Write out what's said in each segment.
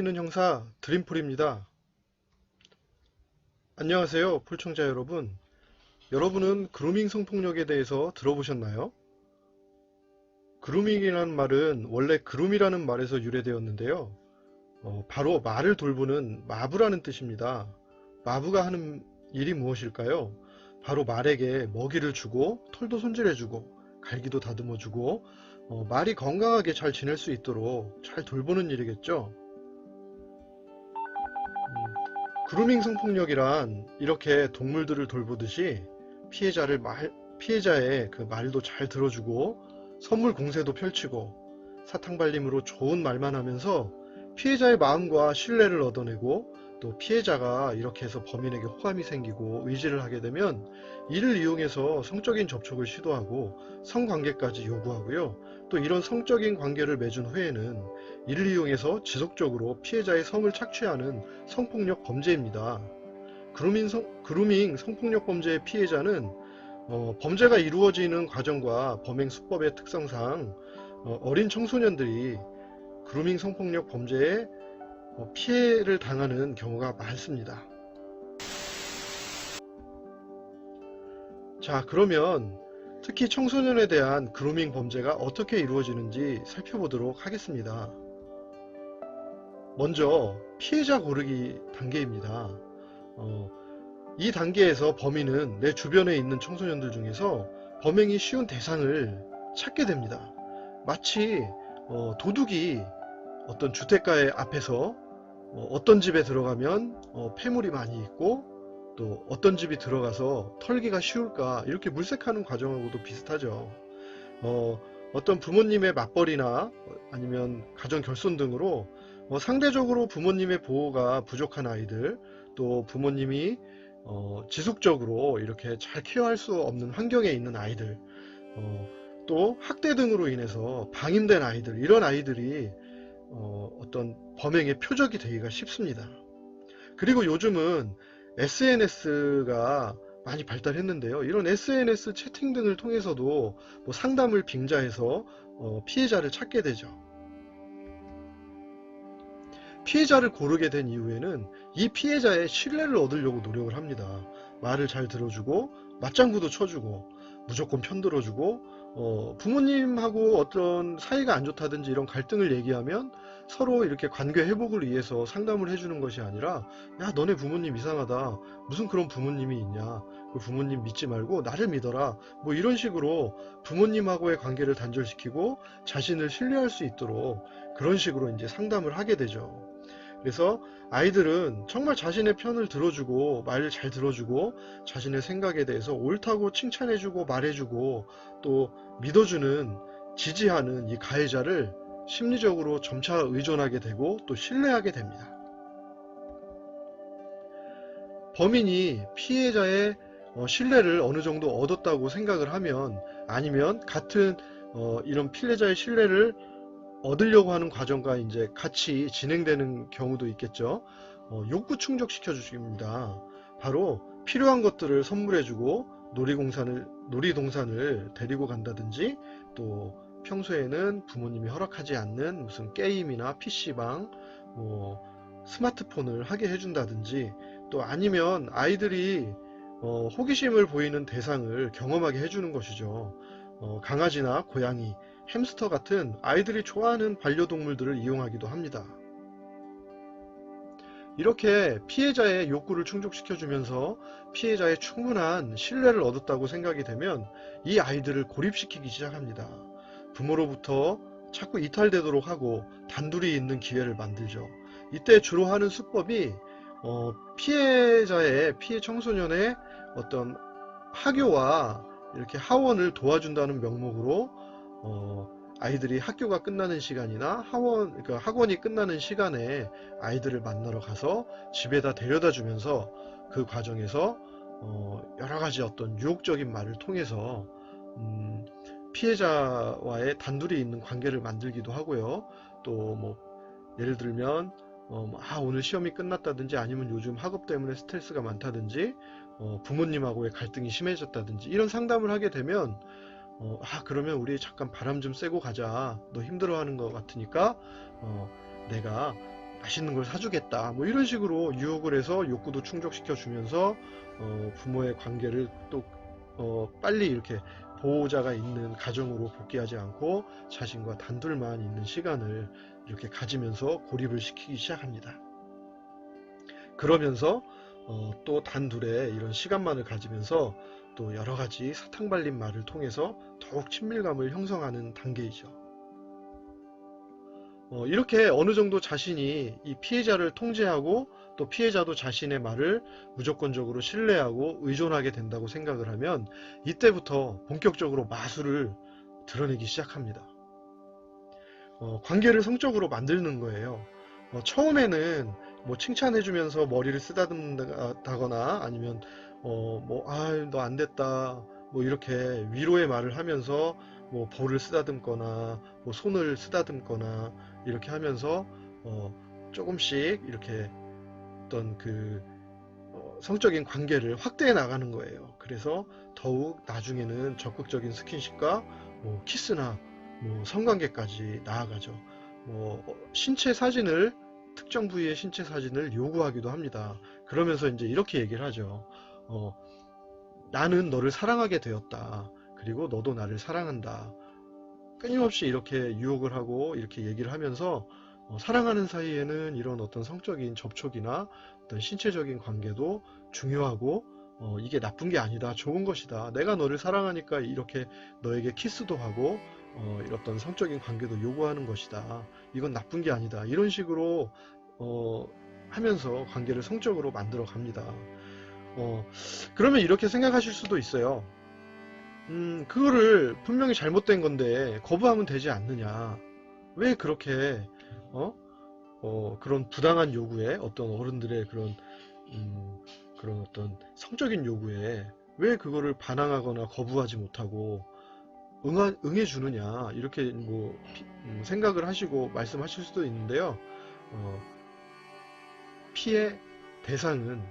있는 형사 드림폴입니다. 안녕하세요, 폴청자 여러분. 여러분은 그루밍 성폭력에 대해서 들어보셨나요? 그루밍이라는 말은 원래 그룸이라는 말에서 유래되었는데요. 바로 말을 돌보는 마부라는 뜻입니다. 마부가 하는 일이 무엇일까요? 바로 말에게 먹이를 주고 털도 손질해주고 갈기도 다듬어주고 말이 건강하게 잘 지낼 수 있도록 잘 돌보는 일이겠죠. 그루밍 성폭력이란 이렇게 동물들을 돌보듯이 피해자의 그 말도 잘 들어주고 선물 공세도 펼치고 사탕발림으로 좋은 말만 하면서 피해자의 마음과 신뢰를 얻어내고 또 피해자가 이렇게 해서 범인에게 호감이 생기고 의지를 하게 되면 이를 이용해서 성적인 접촉을 시도하고 성관계까지 요구하고요. 또 이런 성적인 관계를 맺은 후에는 이를 이용해서 지속적으로 피해자의 성을 착취하는 성폭력 범죄입니다. 그루밍 성폭력 범죄의 피해자는 범죄가 이루어지는 과정과 범행 수법의 특성상 어린 청소년들이 그루밍 성폭력 범죄에 피해를 당하는 경우가 많습니다. 자, 그러면 특히 청소년에 대한 그루밍 범죄가 어떻게 이루어지는지 살펴보도록 하겠습니다. 먼저 피해자 고르기 단계입니다. 이 단계에서 범인은 내 주변에 있는 청소년들 중에서 범행이 쉬운 대상을 찾게 됩니다. 마치 도둑이 어떤 주택가의 앞에서 어떤 집에 들어가면 폐물이 많이 있고 또 어떤 집이 들어가서 털기가 쉬울까 이렇게 물색하는 과정하고도 비슷하죠. 어떤 부모님의 맞벌이나 아니면 가정 결손 등으로 상대적으로 부모님의 보호가 부족한 아이들, 또 부모님이 지속적으로 이렇게 잘 케어할 수 없는 환경에 있는 아이들, 또 학대 등으로 인해서 방임된 아이들, 이런 아이들이 어떤 범행의 표적이 되기가 쉽습니다. 그리고 요즘은 SNS가 많이 발달했는데요. 이런 SNS 채팅 등을 통해서도 상담을 빙자해서 피해자를 찾게 되죠. 피해자를 고르게 된 이후에는 이 피해자의 신뢰를 얻으려고 노력을 합니다. 말을 잘 들어주고 맞장구도 쳐주고 무조건 편들어주고 부모님하고 어떤 사이가 안 좋다든지 이런 갈등을 얘기하면 서로 이렇게 관계 회복을 위해서 상담을 해주는 것이 아니라, 야, 너네 부모님 이상하다, 무슨 그런 부모님이 있냐, 그 부모님 믿지 말고 나를 믿어라, 뭐 이런 식으로 부모님하고의 관계를 단절시키고 자신을 신뢰할 수 있도록 그런 식으로 이제 상담을 하게 되죠. 그래서 아이들은 정말 자신의 편을 들어주고 말을 잘 들어주고 자신의 생각에 대해서 옳다고 칭찬해주고 말해주고 또 믿어주는, 지지하는 이 가해자를 심리적으로 점차 의존하게 되고 또 신뢰하게 됩니다. 범인이 피해자의 신뢰를 어느 정도 얻었다고 생각을 하면, 아니면 같은 이런 피해자의 신뢰를 얻으려고 하는 과정과 이제 같이 진행되는 경우도 있겠죠. 욕구 충족시켜 주십니다. 바로 필요한 것들을 선물해주고 놀이동산을 데리고 간다든지, 또 평소에는 부모님이 허락하지 않는 무슨 게임이나 PC방, 스마트폰을 하게 해준다든지, 또 아니면 아이들이 호기심을 보이는 대상을 경험하게 해주는 것이죠. 강아지나 고양이, 햄스터 같은 아이들이 좋아하는 반려동물들을 이용하기도 합니다. 이렇게 피해자의 욕구를 충족시켜주면서 피해자의 충분한 신뢰를 얻었다고 생각이 되면 이 아이들을 고립시키기 시작합니다. 부모로부터 자꾸 이탈되도록 하고 단둘이 있는 기회를 만들죠. 이때 주로 하는 수법이 피해 청소년의 어떤 학교와 이렇게 하원을 도와준다는 명목으로 아이들이 학교가 끝나는 시간이나 학원이 끝나는 시간에 아이들을 만나러 가서 집에다 데려다 주면서 그 과정에서 여러가지 어떤 유혹적인 말을 통해서 피해자와의 단둘이 있는 관계를 만들기도 하고요. 또 예를 들면 오늘 시험이 끝났다든지, 아니면 요즘 학업 때문에 스트레스가 많다든지, 부모님하고의 갈등이 심해졌다든지 이런 상담을 하게 되면 그러면 우리 잠깐 바람 좀 쐬고 가자, 너 힘들어하는 것 같으니까 내가 맛있는 걸 사주겠다, 뭐 이런 식으로 유혹을 해서 욕구도 충족시켜 주면서 부모의 관계를 또 빨리 이렇게 보호자가 있는 가정으로 복귀하지 않고 자신과 단둘만 있는 시간을 이렇게 가지면서 고립을 시키기 시작합니다. 그러면서 또 단둘의 이런 시간만을 가지면서 또 여러 가지 사탕 발린 말을 통해서 더욱 친밀감을 형성하는 단계이죠. 이렇게 어느 정도 자신이 이 피해자를 통제하고 또 피해자도 자신의 말을 무조건적으로 신뢰하고 의존하게 된다고 생각을 하면 이때부터 본격적으로 마술을 드러내기 시작합니다. 관계를 성적으로 만드는 거예요. 처음에는 뭐 칭찬해주면서 머리를 쓰다듬다거나 아니면 너 안 됐다 뭐 이렇게 위로의 말을 하면서 뭐 볼을 쓰다듬거나 뭐 손을 쓰다듬거나 이렇게 하면서 조금씩 이렇게 어떤 그 성적인 관계를 확대해 나가는 거예요. 그래서 더욱 나중에는 적극적인 스킨십과 뭐 키스나 뭐 성관계까지 나아가죠. 뭐 신체 사진을 특정 부위의 신체 사진을 요구하기도 합니다. 그러면서 이제 이렇게 얘기를 하죠. 나는 너를 사랑하게 되었다. 그리고 너도 나를 사랑한다. 끊임없이 이렇게 유혹을 하고 이렇게 얘기를 하면서 사랑하는 사이에는 이런 어떤 성적인 접촉이나 어떤 신체적인 관계도 중요하고 이게 나쁜 게 아니다. 좋은 것이다. 내가 너를 사랑하니까 이렇게 너에게 키스도 하고 이런 어떤 성적인 관계도 요구하는 것이다. 이건 나쁜 게 아니다. 이런 식으로 하면서 관계를 성적으로 만들어 갑니다. 그러면 이렇게 생각하실 수도 있어요. 그거를 분명히 잘못된 건데 거부하면 되지 않느냐. 왜 그렇게 그런 부당한 요구에 어떤 어른들의 그런 어떤 성적인 요구에 왜 그거를 반항하거나 거부하지 못하고 응해 주느냐 이렇게 뭐 생각을 하시고 말씀하실 수도 있는데요. 피해 대상은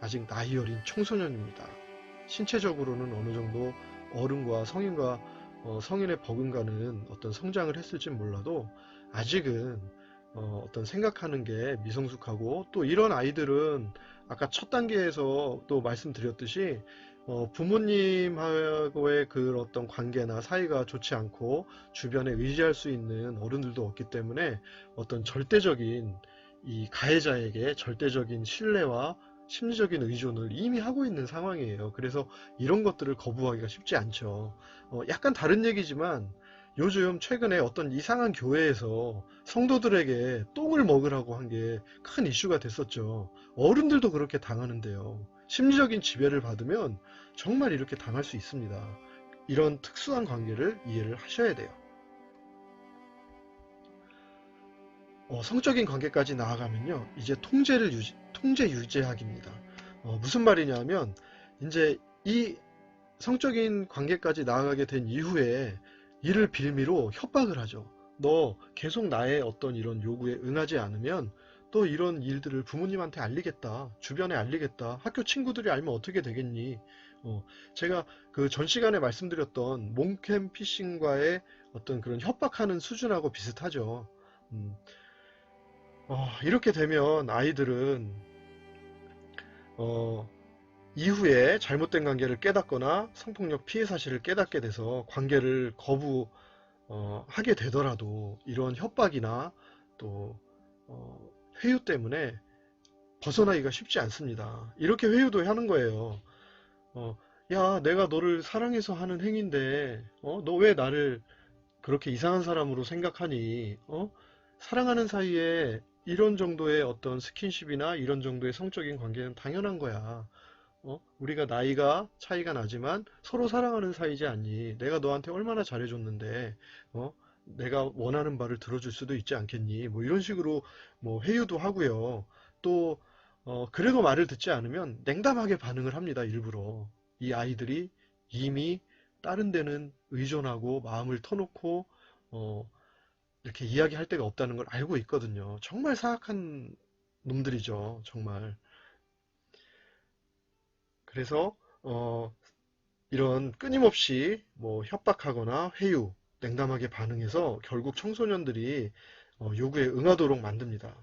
아직 나이 어린 청소년입니다. 신체적으로는 어느 정도 어른과 성인과 성인의 버금가는 어떤 성장을 했을진 몰라도 아직은 어떤 생각하는 게 미성숙하고 또 이런 아이들은 아까 첫 단계에서 또 말씀드렸듯이 부모님하고의 그 어떤 관계나 사이가 좋지 않고 주변에 의지할 수 있는 어른들도 없기 때문에 어떤 절대적인 이 가해자에게 절대적인 신뢰와 심리적인 의존을 이미 하고 있는 상황이에요. 그래서 이런 것들을 거부하기가 쉽지 않죠. 약간 다른 얘기지만 요즘 최근에 어떤 이상한 교회에서 성도들에게 똥을 먹으라고 한 게 큰 이슈가 됐었죠. 어른들도 그렇게 당하는데요. 심리적인 지배를 받으면 정말 이렇게 당할 수 있습니다. 이런 특수한 관계를 이해를 하셔야 돼요. 성적인 관계까지 나아가면요. 이제 통제 유지하기입니다. 무슨 말이냐면 이제 이 성적인 관계까지 나아가게 된 이후에 이를 빌미로 협박을 하죠. 너 계속 나의 어떤 이런 요구에 응하지 않으면 또 이런 일들을 부모님한테 알리겠다. 주변에 알리겠다. 학교 친구들이 알면 어떻게 되겠니? 제가 그 전 시간에 말씀드렸던 몽캠 피싱과의 어떤 그런 협박하는 수준하고 비슷하죠. 이렇게 되면 아이들은 이후에 잘못된 관계를 깨닫거나 성폭력 피해 사실을 깨닫게 돼서 관계를 거부하게 되더라도 이런 협박이나 또 회유 때문에 벗어나기가 쉽지 않습니다. 이렇게 회유도 하는 거예요. 야, 내가 너를 사랑해서 하는 행위인데 너 왜 나를 그렇게 이상한 사람으로 생각하니? 사랑하는 사이에 이런 정도의 어떤 스킨십이나 이런 정도의 성적인 관계는 당연한 거야. 우리가 나이가 차이가 나지만 서로 사랑하는 사이지 않니? 내가 너한테 얼마나 잘해줬는데, 내가 원하는 바를 들어줄 수도 있지 않겠니? 뭐 이런 식으로 뭐 회유도 하고요. 또, 그래도 말을 듣지 않으면 냉담하게 반응을 합니다, 일부러. 이 아이들이 이미 다른 데는 의존하고 마음을 터놓고, 이렇게 이야기할 데가 없다는 걸 알고 있거든요. 정말 사악한 놈들이죠, 정말. 그래서 이런 끊임없이 뭐 협박하거나 회유, 냉담하게 반응해서 결국 청소년들이 요구에 응하도록 만듭니다.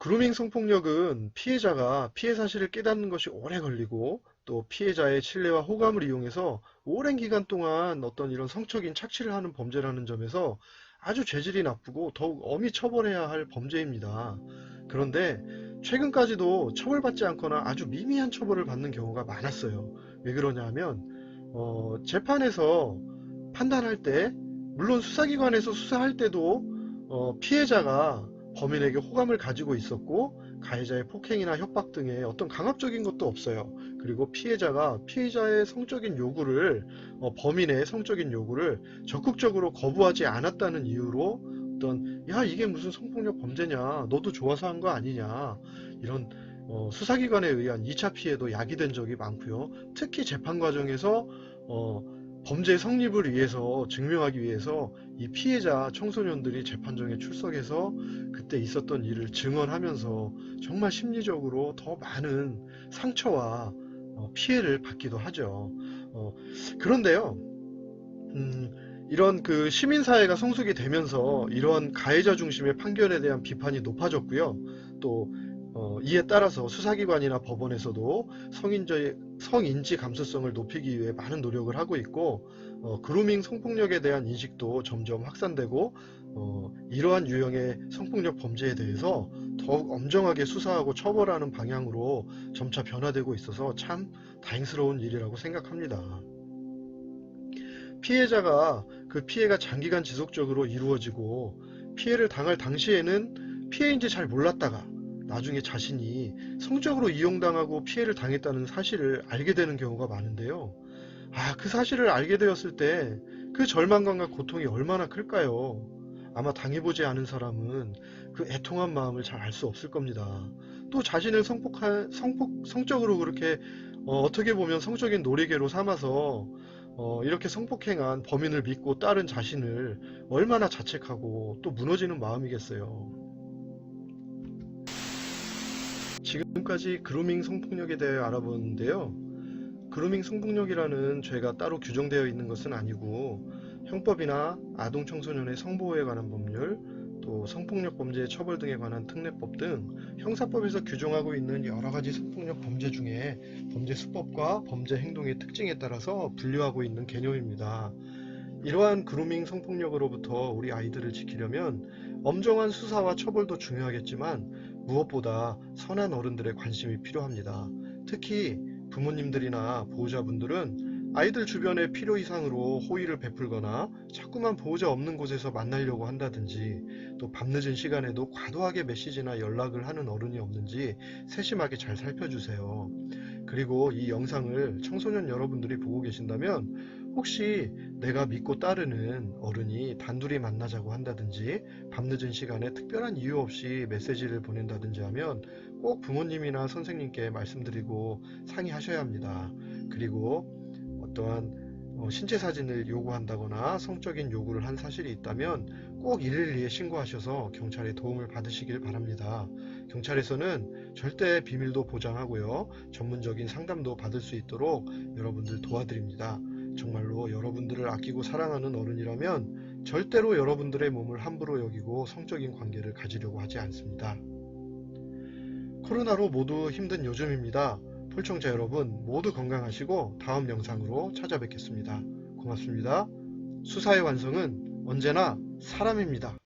그루밍 성폭력은 피해자가 피해 사실을 깨닫는 것이 오래 걸리고 또 피해자의 신뢰와 호감을 이용해서 오랜 기간 동안 어떤 이런 성적인 착취를 하는 범죄라는 점에서 아주 죄질이 나쁘고 더욱 엄히 처벌해야 할 범죄입니다. 그런데 최근까지도 처벌받지 않거나 아주 미미한 처벌을 받는 경우가 많았어요. 왜 그러냐 하면 재판에서 판단할 때 물론 수사기관에서 수사할 때도 피해자가 범인에게 호감을 가지고 있었고 가해자의 폭행이나 협박 등의 어떤 강압적인 것도 없어요. 그리고 피해자가 피해자의 성적인 요구를 범인의 성적인 요구를 적극적으로 거부하지 않았다는 이유로 어떤 야 이게 무슨 성폭력 범죄냐 너도 좋아서 한 거 아니냐 이런 수사기관에 의한 2차 피해도 야기된 적이 많고요. 특히 재판 과정에서 범죄 성립을 위해서 증명하기 위해서 이 피해자 청소년들이 재판정에 출석해서 그때 있었던 일을 증언하면서 정말 심리적으로 더 많은 상처와 피해를 받기도 하죠. 그런데요, 이런 그 시민사회가 성숙이 되면서 이러한 가해자 중심의 판결에 대한 비판이 높아졌고요. 또 이에 따라서 수사기관이나 법원에서도 성인지 감수성을 높이기 위해 많은 노력을 하고 있고 그루밍 성폭력에 대한 인식도 점점 확산되고 이러한 유형의 성폭력 범죄에 대해서 더욱 엄정하게 수사하고 처벌하는 방향으로 점차 변화되고 있어서 참 다행스러운 일이라고 생각합니다. 피해자가 그 피해가 장기간 지속적으로 이루어지고 피해를 당할 당시에는 피해인지 잘 몰랐다가 나중에 자신이 성적으로 이용당하고 피해를 당했다는 사실을 알게 되는 경우가 많은데요. 그 사실을 알게 되었을 때 그 절망감과 고통이 얼마나 클까요? 아마 당해보지 않은 사람은 그 애통한 마음을 잘 알 수 없을 겁니다. 또 자신을 성적으로 그렇게 어떻게 보면 성적인 놀이개로 삼아서 이렇게 성폭행한 범인을 믿고 따른 자신을 얼마나 자책하고 또 무너지는 마음이겠어요. 지금까지 그루밍 성폭력에 대해 알아보는데요. 그루밍 성폭력이라는 죄가 따로 규정되어 있는 것은 아니고 형법이나 아동 청소년의 성보호에 관한 법률, 또 성폭력 범죄의 처벌 등에 관한 특례법 등 형사법에서 규정하고 있는 여러 가지 성폭력 범죄 중에 범죄 수법과 범죄 행동의 특징에 따라서 분류하고 있는 개념입니다. 이러한 그루밍 성폭력으로부터 우리 아이들을 지키려면 엄정한 수사와 처벌도 중요하겠지만 무엇보다 선한 어른들의 관심이 필요합니다. 특히 부모님들이나 보호자분들은 아이들 주변에 필요 이상으로 호의를 베풀거나 자꾸만 보호자 없는 곳에서 만나려고 한다든지 또 밤늦은 시간에도 과도하게 메시지나 연락을 하는 어른이 없는지 세심하게 잘 살펴주세요. 그리고 이 영상을 청소년 여러분들이 보고 계신다면 혹시 내가 믿고 따르는 어른이 단둘이 만나자고 한다든지 밤늦은 시간에 특별한 이유 없이 메시지를 보낸다든지 하면 꼭 부모님이나 선생님께 말씀드리고 상의하셔야 합니다. 그리고 어떠한 신체 사진을 요구한다거나 성적인 요구를 한 사실이 있다면 꼭 112에 신고하셔서 경찰의 도움을 받으시길 바랍니다. 경찰에서는 절대 비밀도 보장하고요. 전문적인 상담도 받을 수 있도록 여러분들 도와드립니다. 정말로 여러분들을 아끼고 사랑하는 어른이라면 절대로 여러분들의 몸을 함부로 여기고 성적인 관계를 가지려고 하지 않습니다. 코로나로 모두 힘든 요즘입니다. 폴청자 여러분 모두 건강하시고 다음 영상으로 찾아뵙겠습니다. 고맙습니다. 수사의 완성은 언제나 사람입니다.